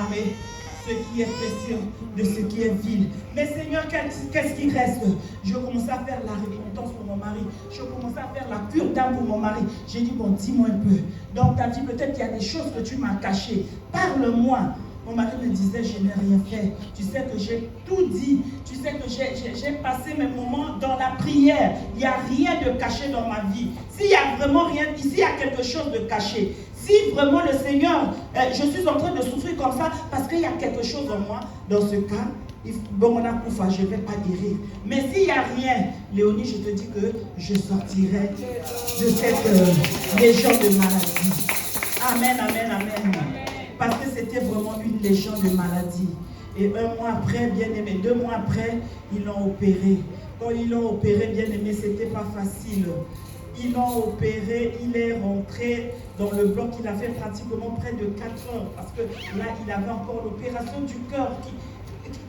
séparer ce qui est précieux de ce qui est vil. Mais Seigneur, qu'est-ce qui reste? Je commençais à faire la repentance pour mon mari. Je commençais à faire la cure d'âme pour mon mari. J'ai dit, bon, dis-moi un peu. Dans ta vie, peut-être qu'il y a des choses que tu m'as cachées. Parle-moi. Mon mari me disait, je n'ai rien fait. Tu sais que j'ai tout dit. Tu sais que j'ai passé mes moments dans la prière. Il n'y a rien de caché dans ma vie. S'il y a vraiment rien, ici, il y a quelque chose de caché. Si vraiment le Seigneur, je suis en train de souffrir comme ça parce qu'il y a quelque chose en moi, dans ce cas, bon, on a Koufa, je ne vais pas guérir. Mais s'il n'y a rien, Léonie, je te dis que je sortirai de cette légion de maladie. Amen, amen, amen. Parce que c'était vraiment une légion de maladie. Et un mois après, bien aimé, 2 mois après, ils l'ont opéré. Quand ils l'ont opéré, bien aimé, c'était pas facile. Ils l'ont opéré, il est rentré dans le bloc, il a fait pratiquement près de 4 heures. Parce que là, il avait encore l'opération du cœur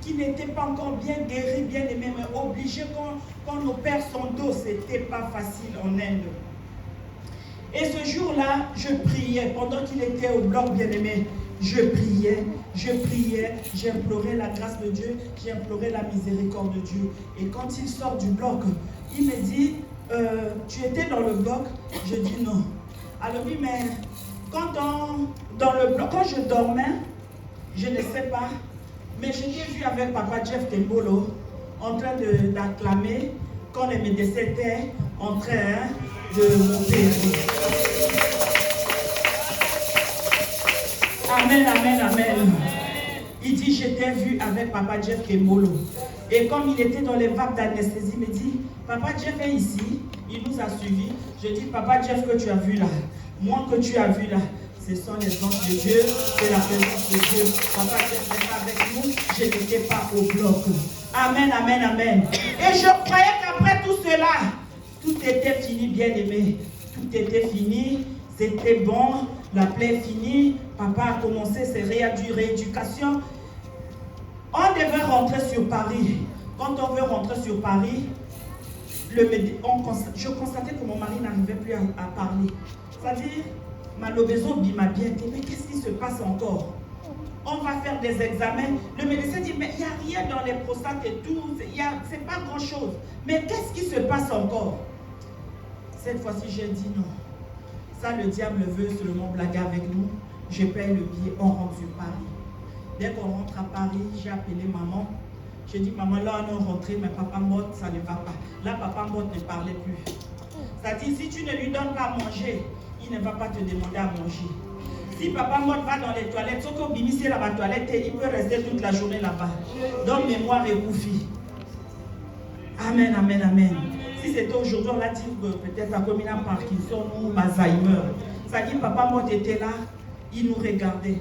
qui n'était pas encore bien guéri, bien aimé, mais obligé quand on opère son dos, c'était pas facile en Inde. Et ce jour-là, je priais, pendant qu'il était au bloc, bien aimé, je priais, j'implorais la grâce de Dieu, j'implorais la miséricorde de Dieu. Et quand il sort du bloc, il me dit, tu étais dans le bloc? Je dis non. Alors oui, mais dans le bloc, quand je dormais, je ne sais pas, mais je t'ai vu avec Papa Jeff Tembolo en train d'acclamer quand les médecins étaient en train de m'opérer. Amen, amen, amen. Il dit, je t'ai vu avec Papa Jeff Tembolo. Et comme il était dans les vagues d'anesthésie, il me dit, Papa Jeff est ici, il nous a suivis. Je dis, Papa Jeff que tu as vu là, moi que tu as vu là, ce sont les anges de Dieu, c'est la présence de Dieu. Papa Jeff n'est pas avec nous, je n'étais pas au bloc. Amen, amen, amen. Et je croyais qu'après tout cela, tout était fini, bien aimé. Tout était fini, c'était bon, la plaie est finie. Papa a commencé ses rééducations. On devait rentrer sur Paris. Quand on veut rentrer sur Paris, je constatais que mon mari n'arrivait plus à parler. C'est-à-dire, Malobezo m'a bien dit, mais qu'est-ce qui se passe encore? On va faire des examens. Le médecin dit, mais il n'y a rien dans les prostates et tout, c'est pas grand-chose. Mais qu'est-ce qui se passe encore? Cette fois-ci, j'ai dit non. Ça, le diable veut seulement blaguer avec nous. Je paye le billet, on rentre sur Paris. Dès qu'on rentre à Paris, j'ai appelé maman. J'ai dit, maman, là, on est rentré, mais papa Mott, ça ne va pas. Là, papa Mott ne parlait plus. C'est-à-dire, si tu ne lui donnes pas à manger, il ne va pas te demander à manger. Si papa Mott va dans les toilettes, sauf qu'au bimissé là, la toilette, il peut rester toute la journée là-bas. Donc, mémoire et bouffi. Amen, amen, amen. Si c'était aujourd'hui, on l'a dit peut-être à Comina Parkinson ou Alzheimer. C'est-à-dire, papa Mott était là, il nous regardait.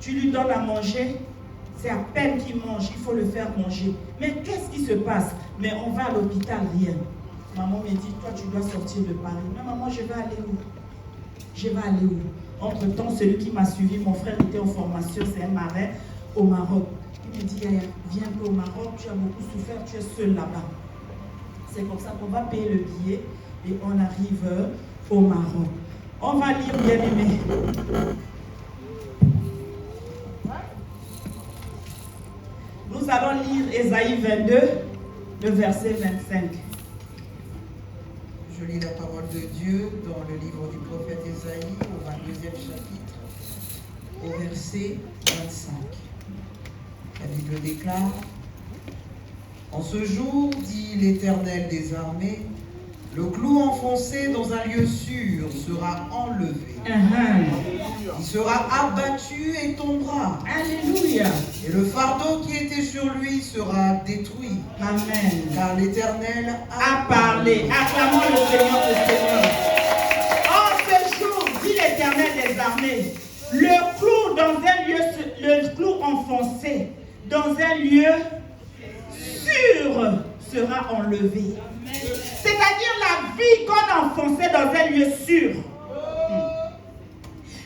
Tu lui donnes à manger, c'est à peine qu'il mange, il faut le faire manger. Mais qu'est-ce qui se passe? Mais on va à l'hôpital, rien. Maman me dit, toi tu dois sortir de Paris. Mais maman, je vais aller où? Je vais aller où? Entre-temps, celui qui m'a suivi, mon frère était en formation, c'est un marin au Maroc. Il me dit, viens un peu au Maroc, tu as beaucoup souffert, tu es seul là-bas. C'est comme ça qu'on va payer le billet et on arrive au Maroc. On va lire, bien aimé. Nous allons lire Ésaïe 22, le verset 25. Je lis la parole de Dieu dans le livre du prophète Ésaïe, au 22e chapitre, au verset 25. La Bible déclare, « En ce jour, dit l'Éternel des armées, le clou enfoncé dans un lieu sûr sera enlevé. Il sera abattu et tombera. Alléluia. Et le fardeau qui était sur lui sera détruit. Amen. Car l'Éternel a parlé. Acclamons le Seigneur des Seigneurs. En ce jour, dit l'Éternel des armées, le clou dans un lieu, le clou enfoncé dans un lieu sûr sera enlevé. C'est-à-dire la vie qu'on a enfoncée dans un lieu sûr.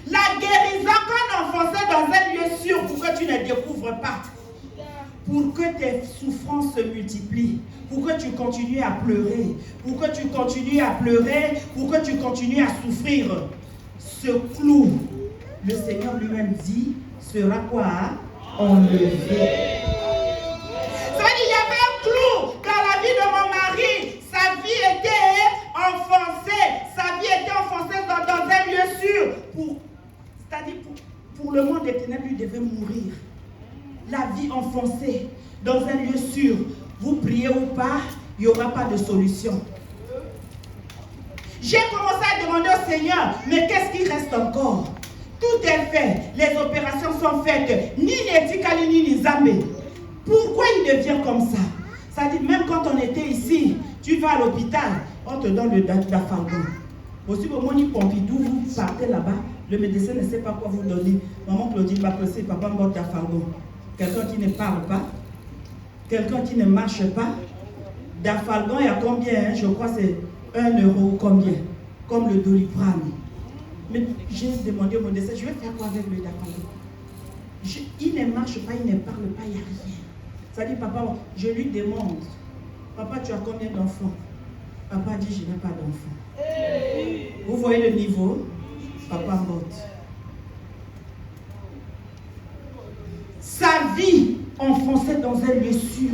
La guérison qu'on a enfoncée dans un lieu sûr pour que tu ne découvres pas. Pour que tes souffrances se multiplient. Pour que tu continues à pleurer. Pour que tu continues à pleurer. Pour que tu continues à souffrir. Ce clou, le Seigneur lui-même dit, sera quoi? Enlevé. Ça veut dire, il y avait un clou dans la vie de mon mari. Sa vie était enfoncée. Sa vie était enfoncée dans un lieu sûr. C'est-à-dire, pour le monde des ténèbres, lui devait mourir. La vie enfoncée dans un lieu sûr. Vous priez ou pas, il n'y aura pas de solution. J'ai commencé à demander au Seigneur, mais qu'est-ce qui reste encore? Tout est fait, les opérations sont faites, ni Netikali ni Nizambe. Pourquoi il devient comme ça? Ça dit, même quand on était ici, tu vas à l'hôpital, on te donne le Dafargon. Aussi, au Moni Pompidou, vous partez là-bas, le médecin ne sait pas quoi vous donner. Maman Claudine va presser, papa me donne Dafargon. Quelqu'un qui ne parle pas, quelqu'un qui ne marche pas. Dafargon, il y a combien? Je crois que c'est 1 euro combien? Comme le Doliprane. Mais j'ai demandé au médecin, je vais faire quoi avec le Dafargon? Il ne marche pas, il ne parle pas, il n'y a rien. Ça dit, papa, je lui demande, papa, tu as combien d'enfants? Papa dit, je n'ai pas d'enfants. Vous voyez le niveau? Papa Mbot. Sa vie enfoncée dans un lieu sûr.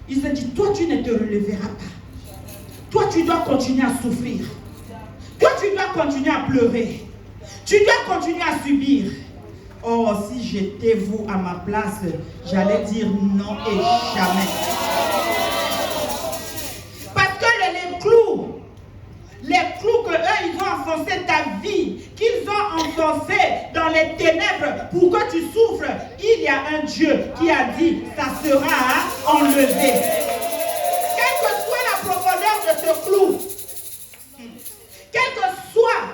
Il se dit, toi, tu ne te releveras pas. Toi, tu dois continuer à souffrir. Toi, tu dois continuer à pleurer. Tu dois continuer à subir. Oh, si j'étais vous à ma place, j'allais dire non et jamais. Parce que les clous que eux, ils ont enfoncé ta vie, qu'ils ont enfoncé dans les ténèbres pour que tu souffres, il y a un Dieu qui a dit, ça sera enlevé. Quelle que soit la profondeur de ce clou, quelle que soit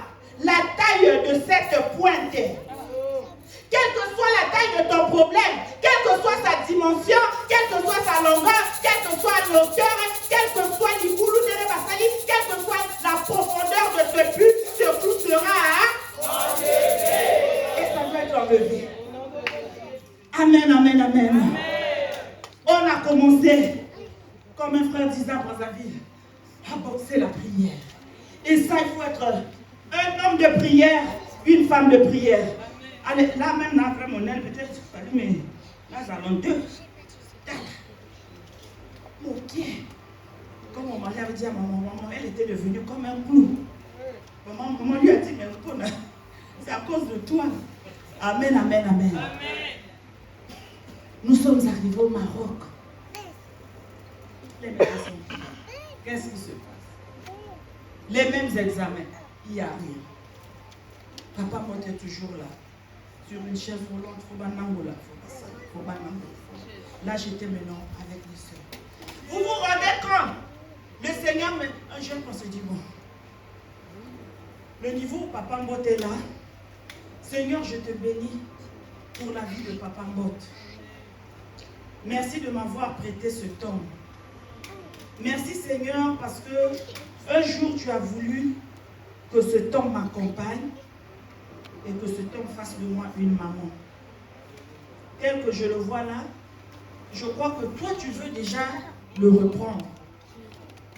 la taille de cette pointe, quelle que soit la taille de ton problème, quelle que soit sa dimension, quelle que soit sa longueur, quelle que soit l'auteur, quelle que soit l'Iboulou de Basali, quelle que soit la profondeur de ce but, ce clou sera enlevé. Et ça doit être enlevé. Amen, amen, amen. On a commencé, comme un frère disait à Brazzaville, à boxer la prière. Et ça, il faut être un homme de prière, une femme de prière. Allez, là même, là, après mon aile, peut-être, mais là, j'en ai deux. Mon pied. Comme mon mari avait dit à maman, elle était devenue comme un clou. Maman lui a dit, mais c'est à cause de toi. Amen, amen, amen. Nous sommes arrivés au Maroc. Les mêmes questions. Qu'est-ce qui se passe? Les mêmes examens. Il n'y a rien. Papa moi était toujours là. Sur une chaise volante, là, j'étais maintenant avec les soeurs. Vous vous rendez compte? Le Seigneur, un jeune qu'on se dit, bon, le niveau où Papa Mbot est là, Seigneur, je te bénis pour la vie de Papa Mbot. Merci de m'avoir prêté ce temps. Merci Seigneur parce que un jour tu as voulu que ce temps m'accompagne et que ce temps fasse de moi une maman. Tel que je le vois là, je crois que toi tu veux déjà le reprendre.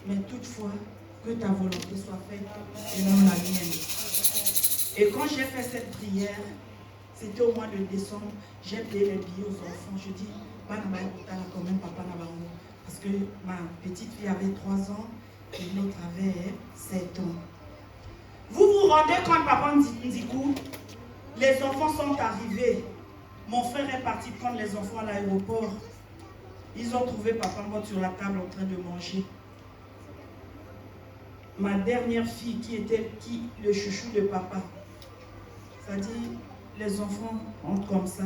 Mais toutefois, que ta volonté soit faite et non la mienne. Et quand j'ai fait cette prière, c'était au mois de décembre, j'ai payé les billets aux enfants. Je dis, quand même papa Nabango. Parce que ma petite fille avait 3 ans et l'autre avait 7 ans. Vous vous rendez compte, papa Ndikou, les enfants sont arrivés. Mon frère est parti prendre les enfants à l'aéroport. Ils ont trouvé papa Mbot sur la table en train de manger. Ma dernière fille qui était le chouchou de papa. Ça dit, les enfants entrent comme ça.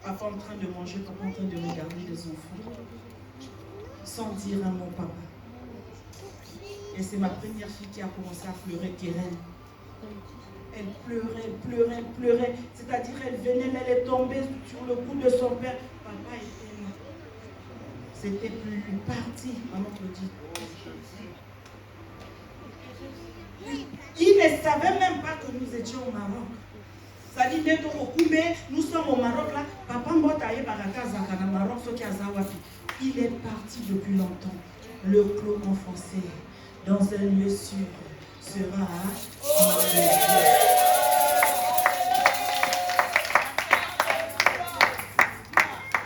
Papa en train de manger, papa en train de regarder les enfants. Sans dire un mot, papa. Et c'est ma première fille qui a commencé à pleurer, Keren. Elle pleurait, pleurait, pleurait. C'est-à-dire, elle venait, mais elle est tombée sur le cou de son père. Papa était là. C'était plus lui parti, maman Claudie. Il ne savait même pas que nous étions au Maroc. Ça dit, nous sommes au Maroc là. Papa Mbotaye Baraka Zakana Maroc, ce qui a Zawapi. Il est parti depuis longtemps. Le clos enfoncé dans un lieu sûr sera enlevé.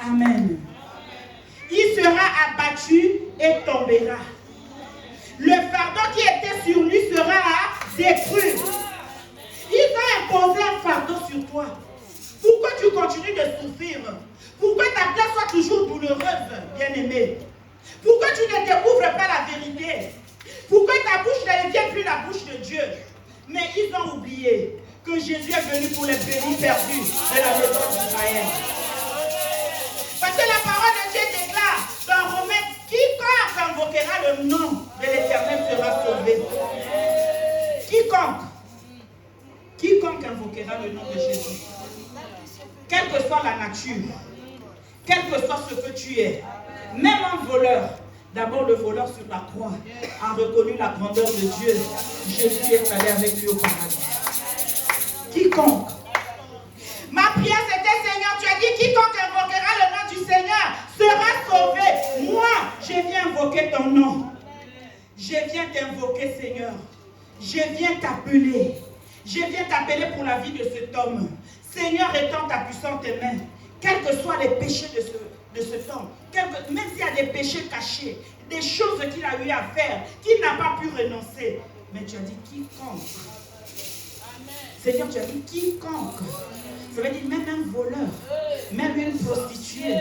Amen. Il sera abattu et tombera. Le fardeau qui était sur lui sera détruit. Ils ont imposé un fardeau sur toi. Pourquoi tu continues de souffrir? Pourquoi ta place soit toujours douloureuse, bien-aimé? Pourquoi tu ne découvres pas la vérité? Pourquoi ta bouche ne devient plus la bouche de Dieu? Mais ils ont oublié que Jésus est venu pour les bénis perdus de la maison d'Israël. Parce que la parole de Dieu déclare dans Romains, quiconque invoquera le nom de l'Éternel sera sauvé. Quiconque invoquera le nom de Jésus, quelle que soit la nature, quel que soit ce que tu es, même un voleur, d'abord le voleur sur la croix a reconnu la grandeur de Dieu. Jésus est allé avec lui au paradis. Quiconque. Ma prière c'était, Seigneur, tu as dit quiconque invoquera le nom du Seigneur sera sauvé. Moi, je viens invoquer ton nom. Je viens t'invoquer, Seigneur. Je viens t'appeler. Je viens t'appeler pour la vie de cet homme. Seigneur, étends ta puissante main. Quels que soient les péchés de cet homme, même s'il y a des péchés cachés, des choses qu'il a eu à faire, qu'il n'a pas pu renoncer. Mais tu as dit quiconque. Seigneur, tu as dit quiconque. Ça veut dire même un voleur, même une prostituée,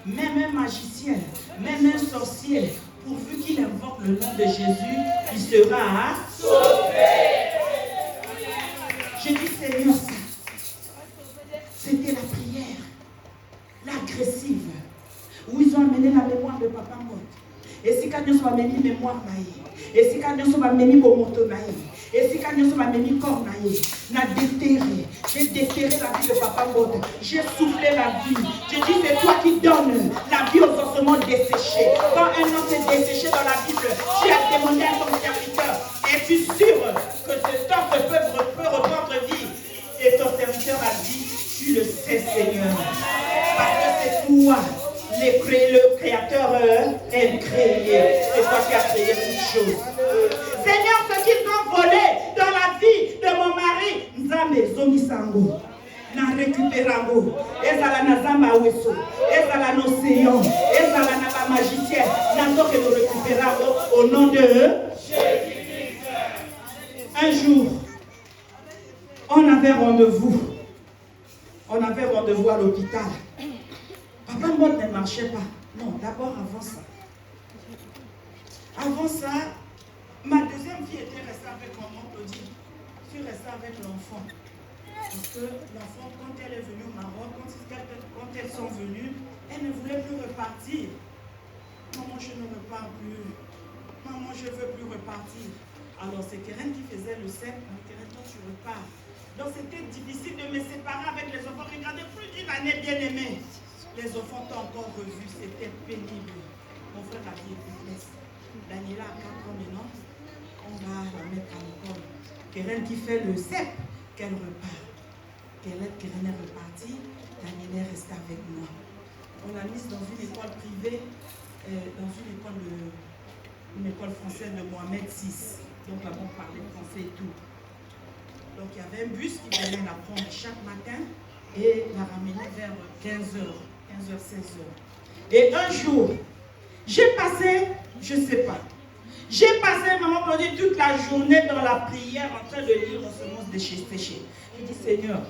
même un magicien, même un sorcier, pourvu qu'il invoque le nom de Jésus, il sera sauvé. J'ai dit, Seigneur, ça, c'était la prière, l'agressive, où ils ont amené la mémoire de Papa Mot. Et si quand nous avons amené la mémoire, et si quand nous avons amené le moto, et si quand nous avons amené le corps, j'ai déterré la vie de Papa Mot. J'ai soufflé la vie. J'ai dit, c'est toi qui donnes la vie aux ossements desséchés. Quand un homme est desséché dans la Bible, tu as demandé à ton serviteur, es-tu sûr que cet homme peut reprendre vie? Et ton serviteur a dit, tu le sais, Seigneur. Parce que c'est toi, le Créateur est créé. C'est toi qui as créé toutes choses. Seigneur, ce qu'ils ont volé dans la vie de mon mari, Nzambe Zongisango, na récupérango, ezala na zamba weso, ezala no seyon, ezala na ba magicien, n'attend que nous récupérons au nom de Jésus. Un jour, on avait rendez-vous. On avait rendez-vous à l'hôpital. Papa Mot ne marchait pas. Non, d'abord avant ça. Avant ça, ma deuxième fille était restée avec mon oncle. Je suis restée avec l'enfant. Parce que l'enfant, quand elle est venue au Maroc, quand elles sont venues, elle ne voulait plus repartir. Maman, je ne repars plus. Maman, je ne veux plus repartir. Alors c'est Keren qui faisait le CEP. Keren, toi tu repars. Donc c'était difficile de me séparer avec les enfants. Regardez, plus d'une année bien aimée. Les enfants t'ont encore revu. C'était pénible. Mon frère a dit, Daniela a 4 ans maintenant. On va la mettre à l'école. Keren qui fait le CEP, qu'elle repart. Keren est repartie. Daniela est restée avec moi. On l'a mise dans une école privée, dans une école française de Mohamed VI. Donc là-bas on parlait français et tout. Donc il y avait un bus qui venait la prendre chaque matin et la ramenait vers 15h, 16h. Et un jour, j'ai passé, je ne sais pas, j'ai passé, maman Claudie, toute la journée dans la prière en train de lire aux semences desséchées. Je dis, Seigneur,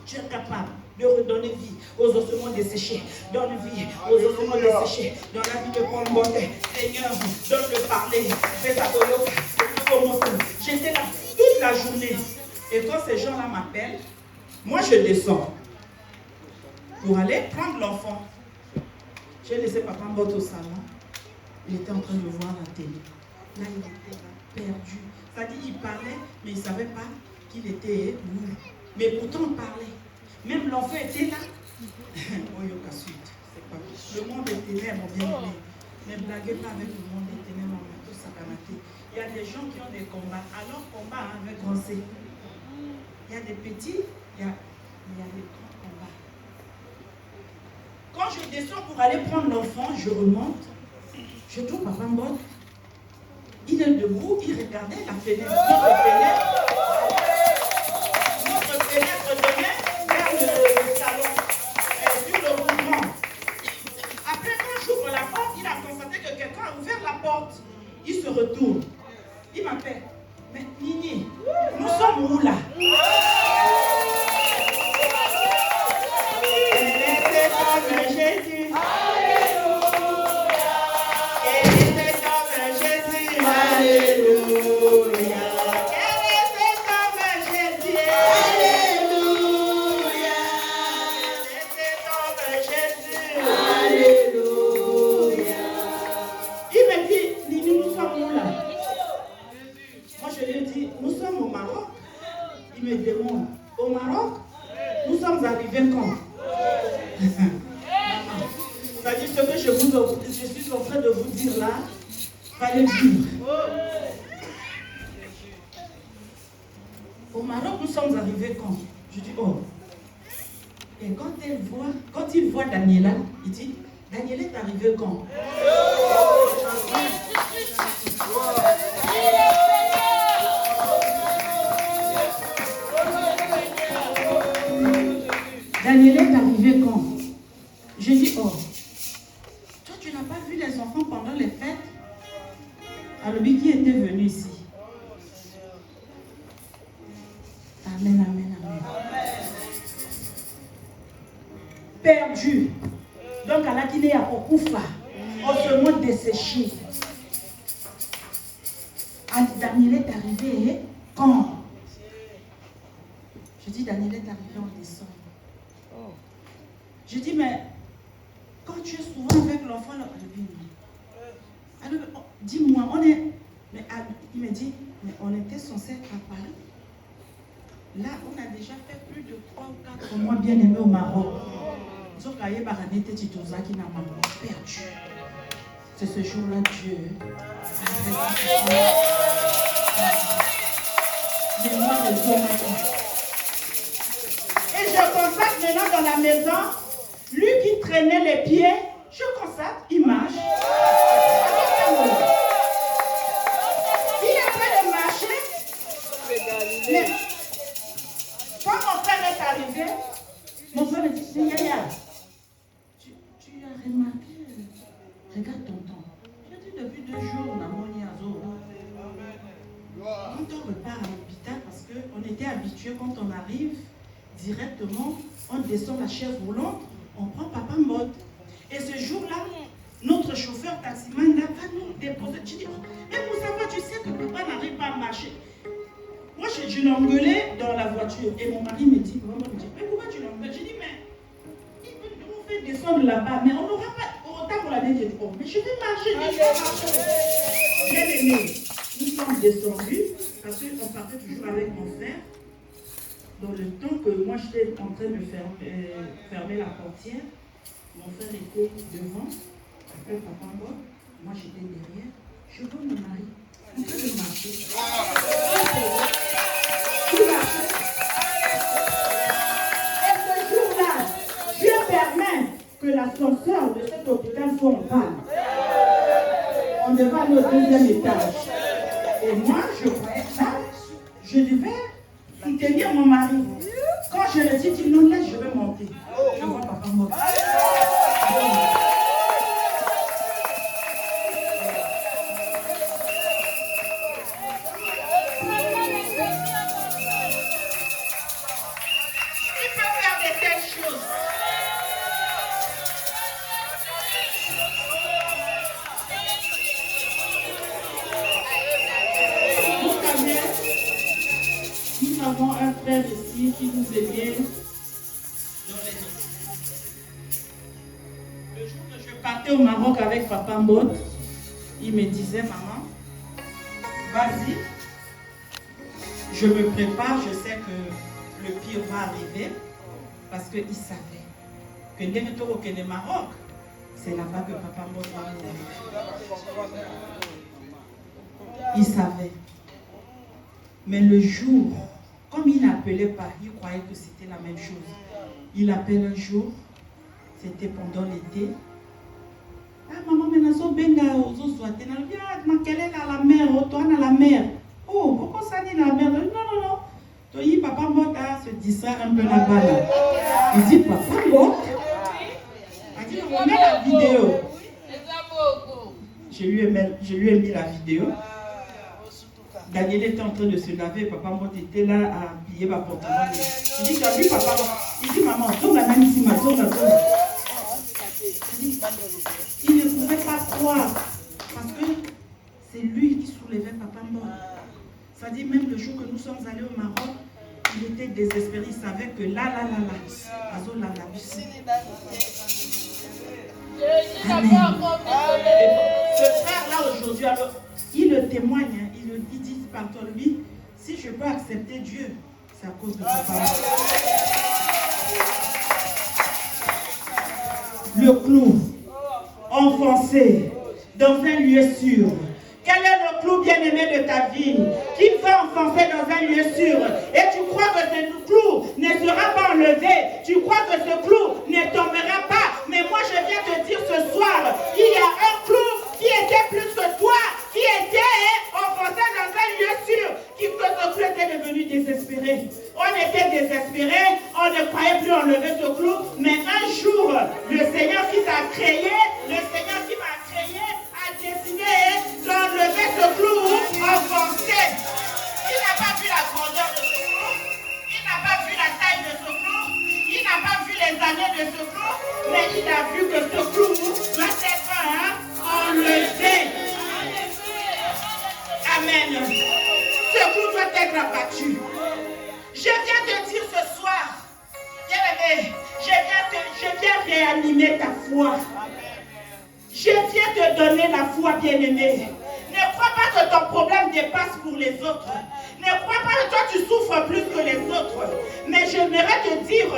tu es capable de redonner vie aux ossements desséchés. Donne vie aux ossements desséchés. Dans la vie de Paul Mbote. Seigneur, donne-le parler. Fais sa koyoka. J'étais là toute la journée. Et quand ces gens-là m'appellent, moi je descends pour aller prendre l'enfant. J'ai laissé Papa Mbote au salon. Il était en train de voir la télé. Là, il était perdu. C'est-à-dire, il parlait, mais il ne savait pas qu'il était lourd. Mais pourtant, on parlait. Même l'enfant était là. Le monde est ténèbres, bien aimé. Ne blaguez pas avec le monde des ténèbres, on va tous s'accamater. Il y a des gens qui ont des combats. Alors, combat avec grand C. Il y a des petits, il y a des grands combats. Quand je descends pour aller prendre l'enfant, je remonte. Je trouve Papa Mbote. Il est debout, il regardait la fenêtre. Notre fenêtre donnait vers le salon, sur le mouvement. Ça dit ce que je suis en train de vous dire là, fallait le vivre. Au Maroc, nous sommes arrivés quand? Je dis, oh. Et quand il voit Daniela, il dit, Daniela est arrivée quand? Daniela est arrivée quand? Je dis, oh, toi tu n'as pas vu les enfants pendant les fêtes? Alors, qui était venu ici? Amen, amen, amen. Perdu. Donc, à la Guinée, à Okufa, on se montre desséché. Daniel est arrivé quand? Je dis, Daniel est arrivé en décembre. Je dis, mais quand tu es souvent avec l'enfant, alors, dis-moi, on est. Mais, il me dit, mais on était censé être à Paris. Là, on a déjà fait plus de 3 ou 4 mois bien aimés au Maroc. Ils ont gagné Barani Tetoza qui n'a pas perdu. C'est ce jour-là, Dieu et je constate maintenant dans la maison, lui qui traînait les pieds, je constate, il marche. Il est en train de marcher. Mais quand mon frère est arrivé, mon frère me dit, Yaya, tu as remarqué, regarde tonton. Je dis depuis 2 jours, on a moni à Zo. Quand on repart à l'hôpital, parce qu'on était habitué, quand on arrive, directement, on descend la chaise roulante, on prend papa mode. Et ce jour-là, notre chauffeur taximan n'a pas nous déposé. Je dis, mais pour savoir, tu sais que papa n'arrive pas à marcher. Moi, je l'engueulais dans la voiture. Et mon mari me dit, mais pourquoi tu l'engueules? Je dis, mais il nous fait descendre là-bas, mais on n'aura pas autant pour la vie. Je dis, oh, mais je vais marcher, Bien aimé, nous sommes descendus, parce qu'on partait toujours avec mon frère. Dans le temps que moi, j'étais en train de fermer la portière, mon frère était devant, après papa moi j'étais derrière. Je vois mon mari en train de marcher. Il marchait. Et ce jour-là, Dieu permet que l'ascenseur de cet hôpital soit en panne. On devait aller au 2e étage. Et moi, je croyais ça, je devais soutenir mon mari. Quand je le dis, non, là, je vais monter. Je vois papa mort. Un frère ici qui nous aidait dans les autres. Le jour que je partais au Maroc avec papa Mbot, il me disait, maman, vas-y, je me prépare, je sais que le pire va arriver, parce qu'il savait que dès que tu es au Maroc, c'est là-bas que papa Mbot va mourir. Il savait. Mais le jour, comme il n'appelait pas, il croyait que c'était la même chose. Il appelle un jour, c'était pendant l'été. Ah, maman, mais nazo benga ozo swate. Quelle est la mer? Toi, on a la mer. Oh, pourquoi ça dit la mer? Non, non, non. Toi, papa Mbota se distrait un peu là-bas. Il dit, papa Mbota. Il dit, on met la vidéo. Je lui ai mis la vidéo. Daniel était en train de se laver, papa Mbot était là à habiller ma pantalon. Il dit, tu as vu papa? Il dit, maman, tourne la main ici, tourne. Il ne pouvait pas croire, parce que c'est lui qui soulevait papa Mbot. Ça dit, même le jour que nous sommes allés au Maroc, il était désespéré, il savait que là, Azo l'a abusé. Amen. Ce frère-là aujourd'hui, alors, il le témoigne, il dit par toi, lui, si je peux accepter Dieu, c'est à cause de papa. le clou enfoncé dans un lieu sûr. Quel est le clou bien-aimé de ta vie qui va enfoncer dans un lieu sûr? Et tu crois que ce clou ne sera pas enlevé. Tu crois que ce clou ne tombera pas. Mais moi je viens te dire ce soir, il y a un clou qui était plus que toi, qui était enfoncé dans un lieu sûr, qui que ce clou était devenu désespéré. On était désespéré, on ne croyait plus enlever ce clou. Mais un jour, le Seigneur qui t'a créé, le Seigneur qui m'a créé, a décidé d'enlever ce clou enfoncé. Il n'a pas vu la grandeur de ce clou, il n'a pas vu la taille de ce clou, il n'a pas vu les années de ce clou, mais il a vu que ce clou doit être enlevé. Amen. Ce clou doit être abattu. Je viens te dire ce soir, bien-aimé, je viens réanimer ta foi. Je viens te donner la foi, bien-aimé. Ne crois pas que ton problème dépasse pour les autres. Ne crois pas que toi tu souffres plus que les autres. Mais j'aimerais te dire,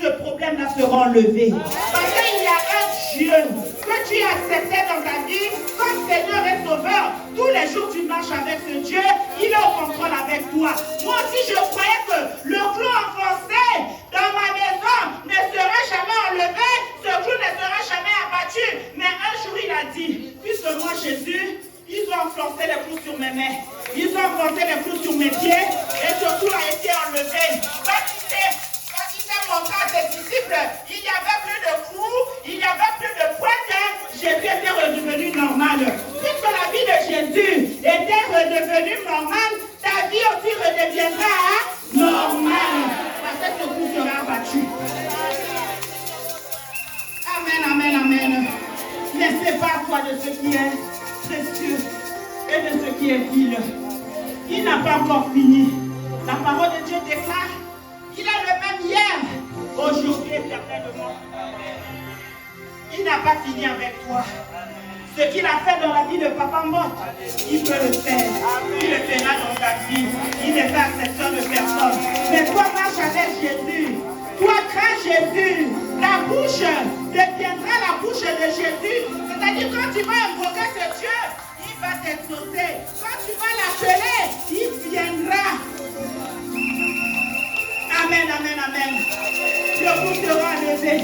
ce problème-là sera enlevé. Parce qu'il y a un Dieu que tu as accepté dans ta vie comme Seigneur et Sauveur. Tous les jours tu marches avec ce Dieu, il est au contrôle avec toi. Moi aussi je croyais que le clou enfoncé dans ma maison ne sera jamais enlevé, ce clou ne sera jamais abattu. Mais un jour il a dit, puisque moi Jésus, ils ont enfoncé les clous sur mes mains, ils ont enfoncé les clous sur mes pieds, et ce clou a été enlevé. Quand il s'est montré à ses disciples, il n'y avait plus de clous, il n'y avait plus de pointes, Jésus était redevenu normal. Puisque la vie de Jésus était redevenue normale, ta vie aussi redeviendra normale. Parce que ce clou sera abattu. Amen, amen, amen. Ne sépare-toi de ce qui est précieux et de ce qui est vil. Il n'a pas encore fini. La parole de Dieu déclare, il est le même hier, aujourd'hui, éternellement. Il n'a pas fini avec toi. Ce qu'il a fait dans la vie de Papa Mbok, il peut le faire. Il le fera dans ta vie. Il n'est pas exception de personne. Mais toi, marche avec Jésus. Toi, crains Jésus. Ta bouche deviendra la bouche de Jésus. C'est-à-dire, quand tu vas invoquer ce Dieu, il va t'exaucer. Quand tu vas l'appeler, il viendra. Amen, amen, amen. Le coup sera levé.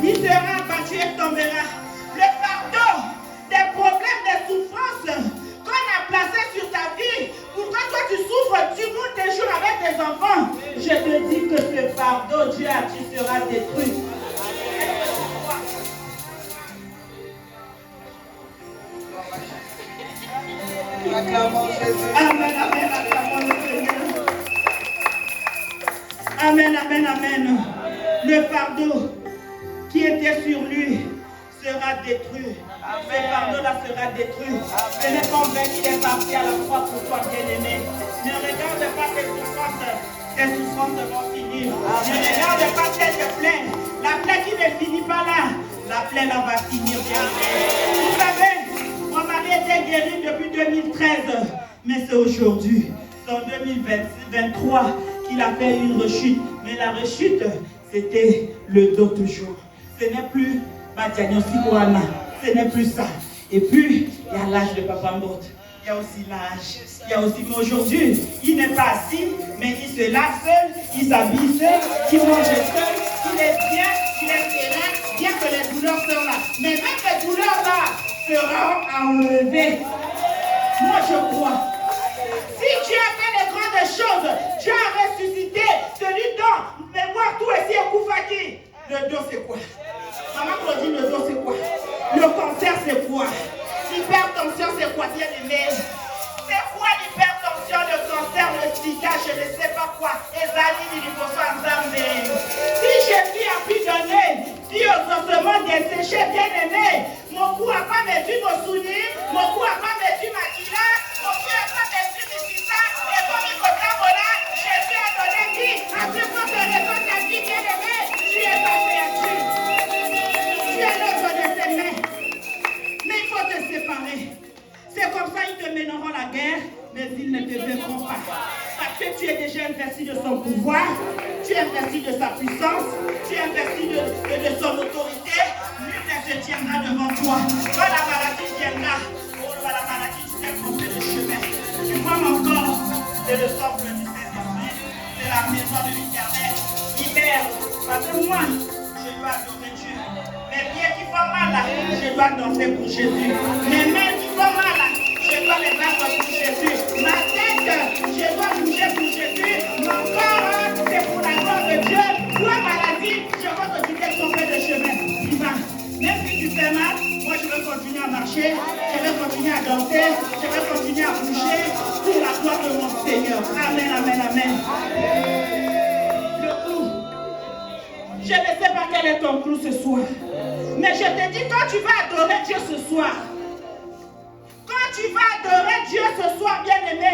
Il sera abattu et tombera. Le fardeau des problèmes, des souffrances qu'on a placées sur ta vie, pourquoi toi tu souffres, tu roules tes jours avec tes enfants. Je te dis que ce fardeau, Dieu a dit, sera détruit. Acclamons Jésus. Amen, amen, acclamons le Seigneur. Amen, amen, amen. Le fardeau qui était sur lui sera détruit. Ce fardeau-là sera détruit. Ce n'est pas en vain qu'il est parti à la croix pour toi, bien-aimé. Ne regarde pas tes souffrances vont finir. Ne regarde pas tes plaies. La plaie qui ne finit pas là, la plaie là va finir, bien-aimé. Vous savez, mon mari était guéri depuis 2013, mais c'est aujourd'hui, c'est en 2023 qu'il a fait une rechute. Mais la rechute, c'était le dos toujours. Ce n'est plus ma diagnostic Wana. Ce n'est plus ça. Et puis, il y a l'âge de Papa Mbok. Il y a aussi l'âge. Il y a aussi, mais aujourd'hui, il n'est pas assis, mais il se lave seul, il s'habille seul, il mange seul, il est bien, il est serein, bien que les douleurs sont là. Mais même les douleurs là seront enlevées. Moi, je crois. Si Dieu a fait les grandes choses, Dieu a ressuscité celui dont mémoire tout ici est Koufaki. Le dos, c'est quoi? Maman Claudine, le dos, c'est quoi? Le cancer, c'est quoi? L'hypertension, c'est quoi, bien aimé? C'est quoi l'hypertension, le cancer, le sida, je ne sais pas quoi. Si Jésus a pu donner, si aux ossements desséchés, bien aimé, mon cou n'a pas médu mon soulier, mon cou n'a pas médu ma kila, mon cou n'a pas médu mes sisa, et comme il faut là, Jésus a donné vie. Après qu'on te récolte ta vie, bien aimé, tu es pas perdu. Tu es l'œuvre de ses mains. Mais il faut te séparer. C'est comme ça ils te mèneront la guerre, mais ils ne te vaincront pas. Parce que tu es déjà investi de son pouvoir, tu es investi de sa puissance, tu es investi de son autorité. Lui Quand la maladie viendra, oh, la maladie, tu t'es trompé de chemin. Tu vois mon corps, c'est le temple du Saint-Esprit, c'est la maison de l'Éternel. Libère, parce que moi, je dois adorer Dieu. Mes pieds qui font mal, là, je dois danser pour Jésus. Mes mains qui font mal, là, je dois les battre pour Jésus. Ma tête, je dois bouger pour Jésus. Mon corps, c'est pour la gloire de Dieu. Toi, maladie, je veux que tu t'es trompé de chemin. Tu vas. Même si tu fais mal, moi je veux continuer à marcher, je veux continuer à danser, je veux continuer à bouger pour la gloire de mon Seigneur. Amen, amen, amen. Le clou. Je ne sais pas quel est ton clou ce soir. Mais je te dis, quand tu vas adorer Dieu ce soir, quand tu vas adorer Dieu ce soir, bien-aimé,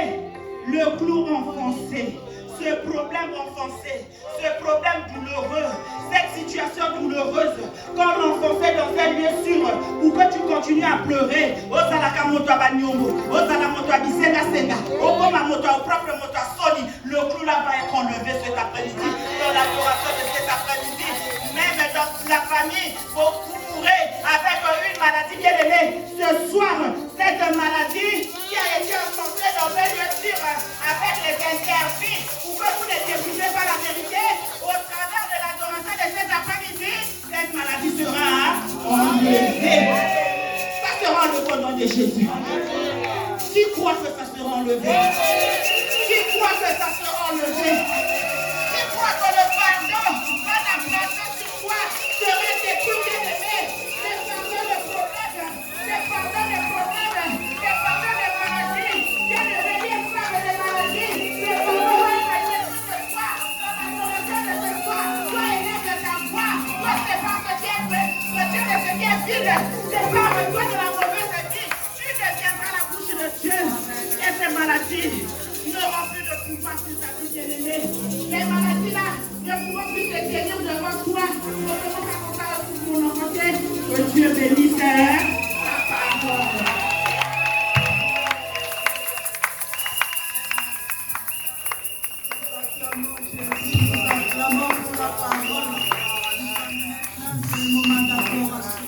le clou enfoncé, ce problème enfoncé, ce problème douloureux, cette situation douloureuse, qu'on l'enfonçait dans un lieu sûr pour que tu continues à pleurer. Le clou là va être enlevé cet après-midi, dans l'adoration de cet après-midi. Même dans la famille, vous mourrez avec une maladie bien aimée. Ce soir, cette maladie qui a été enfoncée dans un lieu sûr avec les interdits, pour que vous ne découvrez pas la vérité, au travers de l'adoration de cet après-midi, cette maladie sera enlevée. Ça sera enlevé au nom de Jésus. Qui croit que ça sera enlevé? Qui croit que ça sera enlevé? Qui croit que le pardon va la placer sur toi serait détruit, bien-aimé? C'est pardon le problème, c'est pardon le problème, c'est pardon les maladies, c'est le relief de les maladies, c'est pardon le relief de ce soir, dans la nourriture de ce soir, toi élève ta voix, toi c'est pas ce qui est fait, le Dieu de ce qui est vide, c'est pas le toi de la mauvaise vie, tu deviendras la bouche de Dieu, et ces maladies n'auront plus de pouvoir sur ta vie, bien-aimée. Les maladies là ne pourront plus te tenir devant toi. Que Dieu bénisse ta parole. Clamons pour la parole. C'est le moment d'adoration.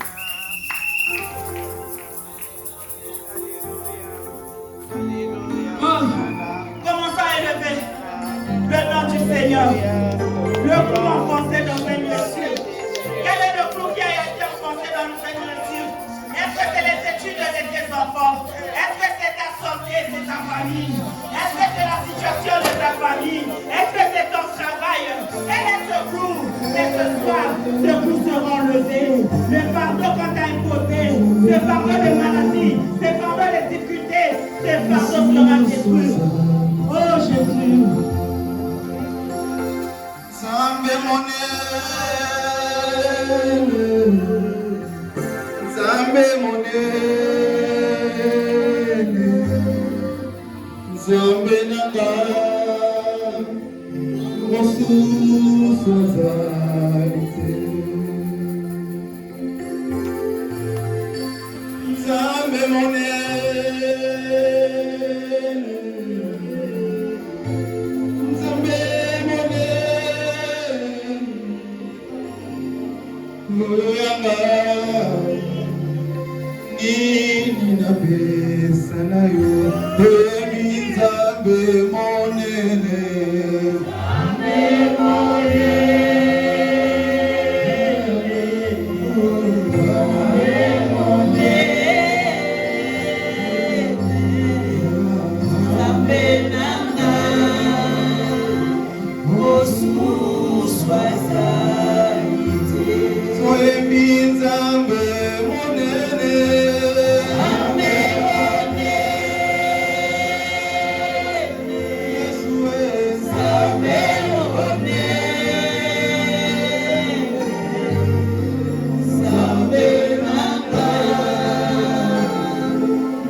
Commençons à élever le nom du Seigneur. Le clou enfoncé dans un lieu sûr. Quel est le clou qui a été enfoncé dans un lieu sûr? Est-ce que c'est les études de tes enfants? Est-ce que c'est ta santé, c'est ta famille? Est-ce que c'est la situation de ta famille? Est-ce que c'est ton travail? Quel est ce clou? Et ce soir, ce clou sera enlevé. Le fardeau qu'on t'a imposé, ce fardeau de maladie, ce fardeau de difficultés, ce fardeau sera détruit. Oh Jésus. Zambe monene, Zambe nanga, mosusu azalite. Zambe monene, Zambe Moyanga nini na pesa na yo Emi Nzambe monene Nzambe monene Nzambe nanga Mosusu azalite Emi Nzambe monene Nzambe monene Yesu Nzambe monene Nzambe nanga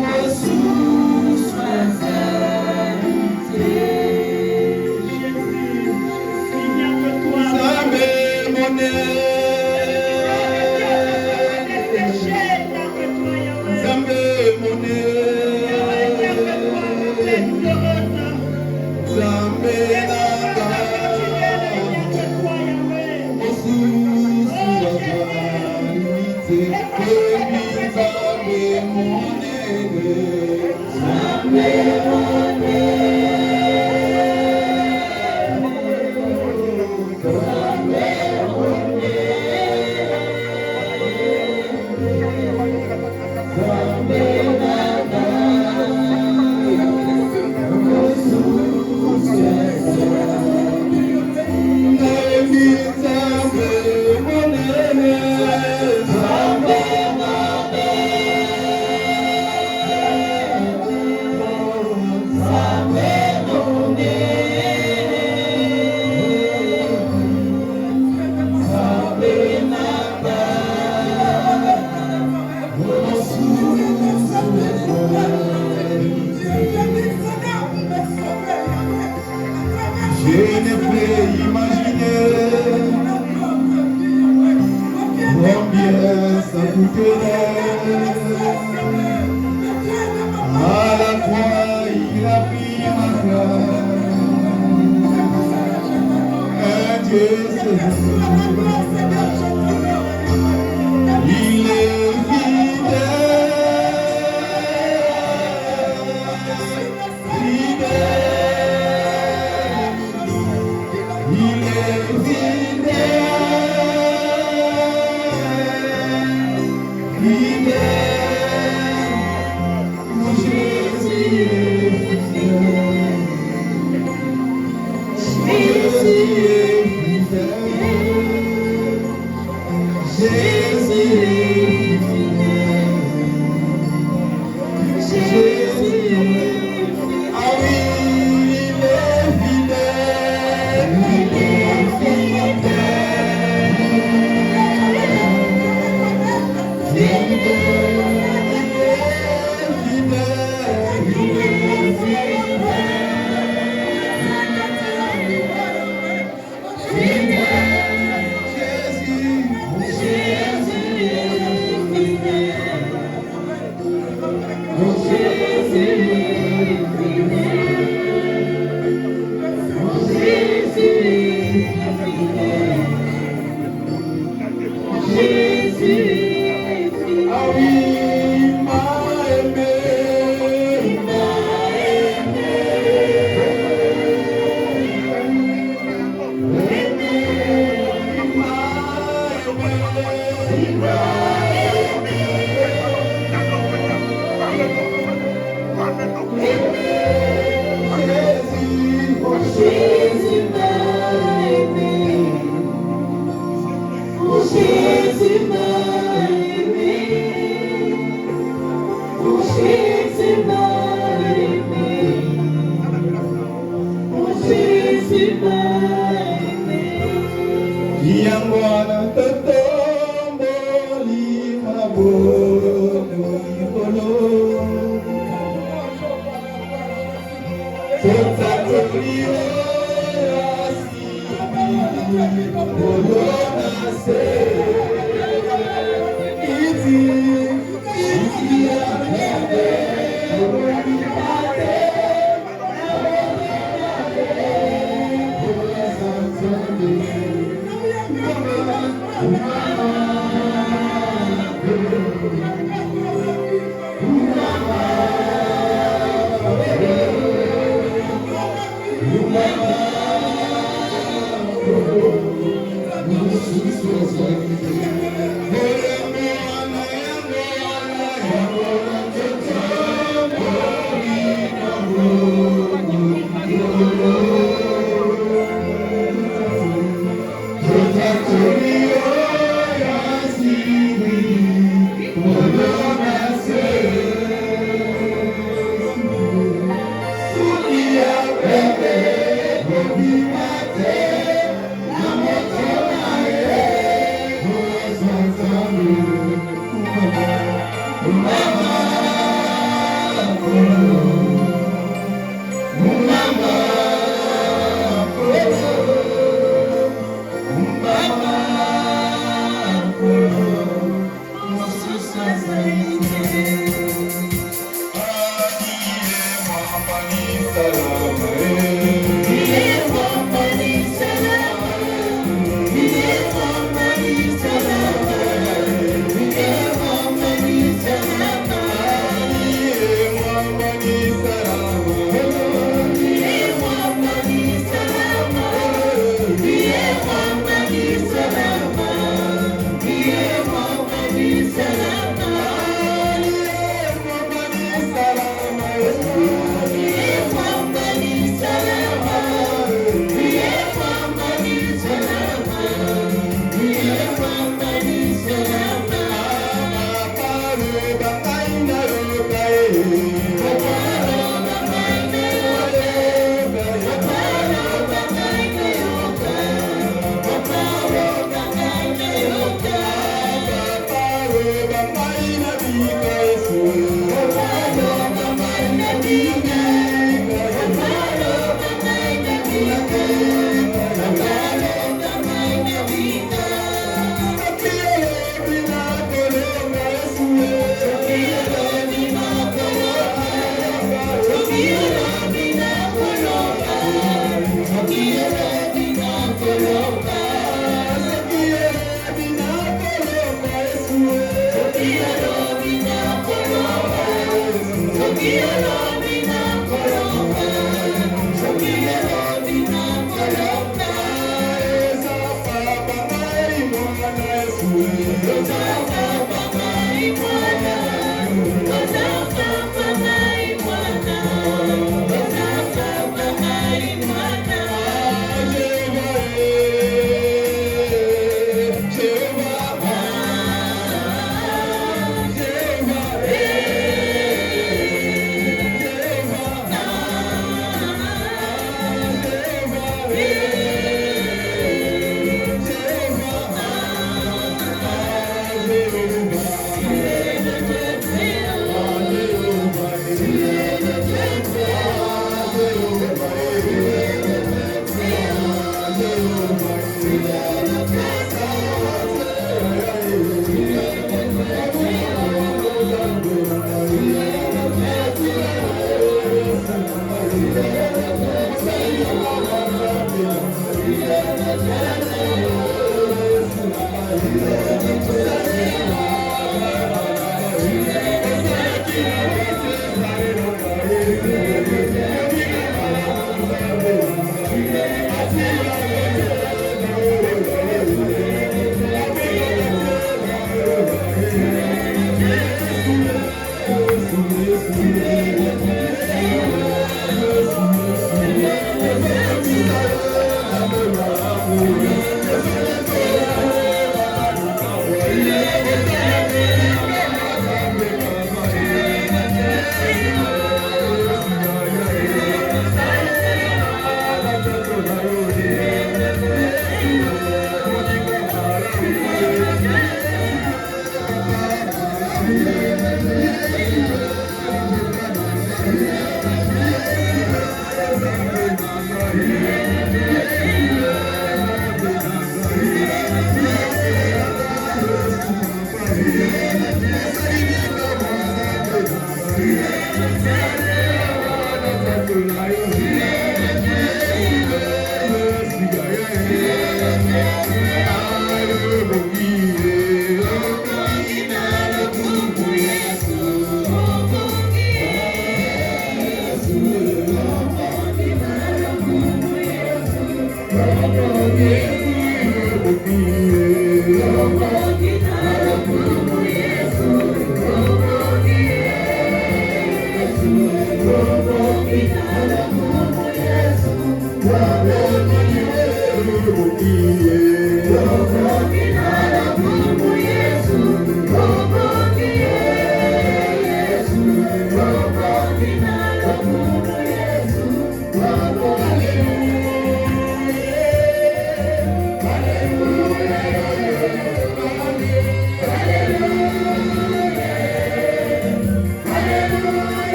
Mosusu azalite Nzambe monene Je ne peux imaginer combien ça coûterait. À la croix, il a pris ma place. Un Dieu il est fidèle. Money.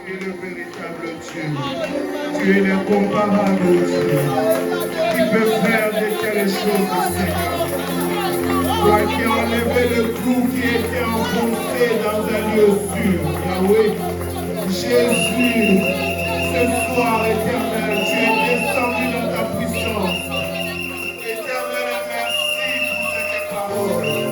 Tu es le véritable Dieu. Tu es l'incomparable Dieu. Qui peut faire de telles choses, Seigneur. Toi qui as enlevé le clou qui était enfoncé dans un lieu sûr, Yahweh. Jésus, ce soir, éternel, tu es descendu dans ta puissance. Éternel, merci pour cette parole.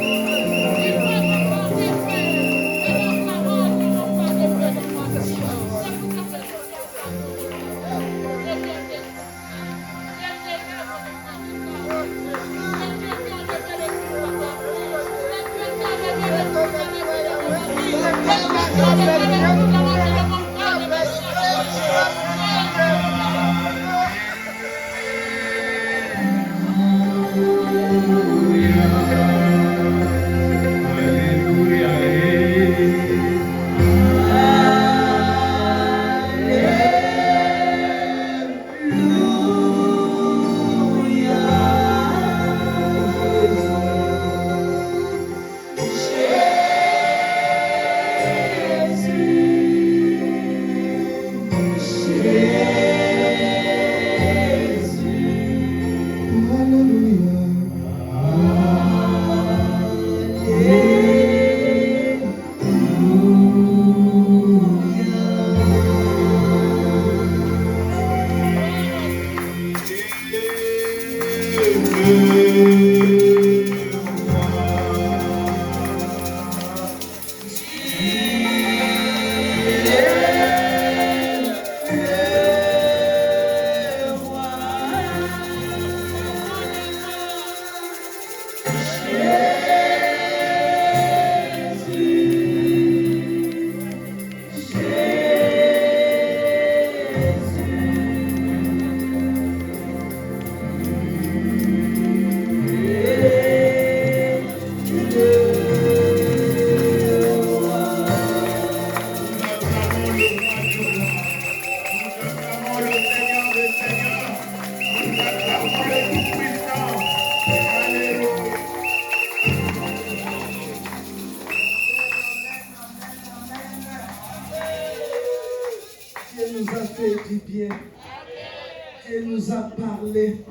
Dieu nous a parlé,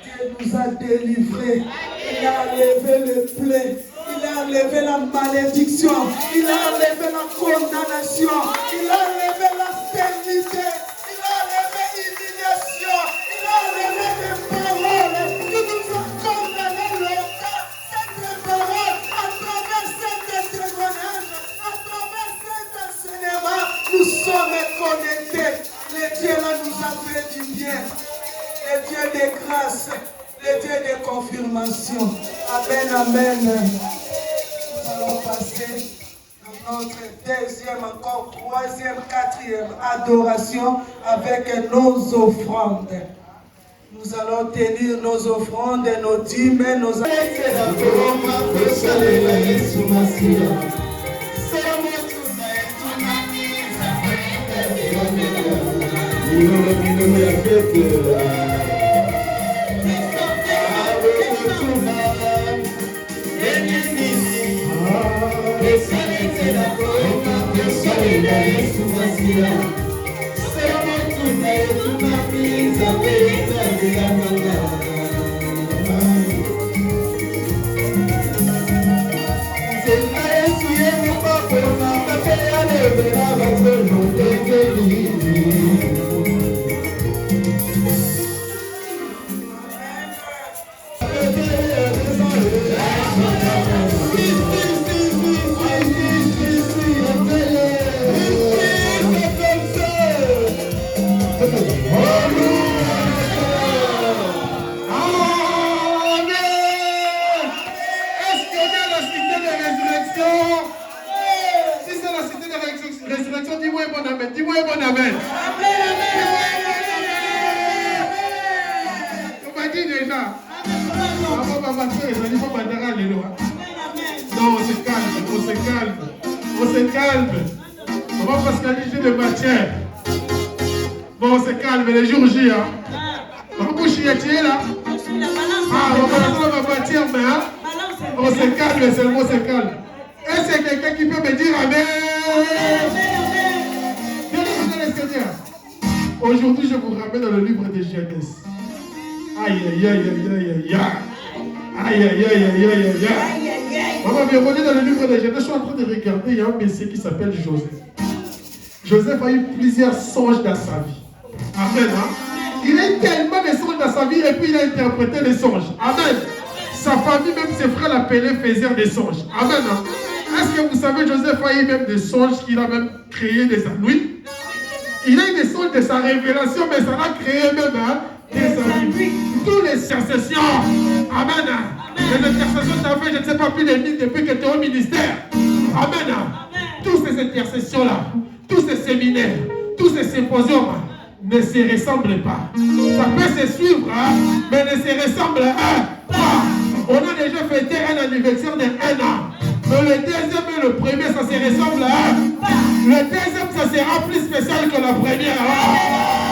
Dieu nous a délivrés, il a enlevé le plaies, il a enlevé la malédiction, il a enlevé la condamnation, il a enlevé la nous a fait du bien. Le Dieu de grâce, le Dieu de confirmation. Amen, amen. Nous allons passer à notre deuxième, encore troisième, quatrième adoration avec nos offrandes. Nous allons tenir nos offrandes, nos dîmes, nos Non, on se calme, on se calme. On se calme. On va pascaliser les matières. Bon, on se calme, les jours J, hein. On va boucher là. Ah, on va balancer ma matière, mais hein. On se calme, seulement on se calme. Est-ce qu'il y a quelqu'un qui peut me dire Amen? Aujourd'hui, je vous ramène dans le livre de Genèse. Aïe, aïe, aïe, aïe, aïe, aïe. Aïe, aïe, aïe, aïe, aïe, aïe. On va bienvenue dans le livre de Genèse. Je suis en train de regarder, il y a un monsieur qui s'appelle Joseph. Joseph a eu plusieurs songes dans sa vie. Amen. Hein? Il a eu tellement de songes dans sa vie et puis il a interprété les songes. Amen. Sa famille, même ses frères l'appelaient faiseurs des songes. Amen. Hein? Est-ce que vous savez, Joseph a eu même des songes qu'il a même créé des nuits? Il a eu des songes de sa révélation, mais ça l'a créé même hein, des nuits. Toutes les intercessions. Amen. Les intercessions, tu as fait, je ne sais pas, plus de 1000 depuis que tu es au ministère. Amen. Tous ces intercessions-là, tous ces séminaires, tous ces symposiums ne se ressemblent pas. Ça peut se suivre, hein, mais ne se ressemblent pas. On a déjà fêté un anniversaire de 1 an. Mais le deuxième et le premier, ça se ressemble. Le deuxième, ça sera plus spécial que la première.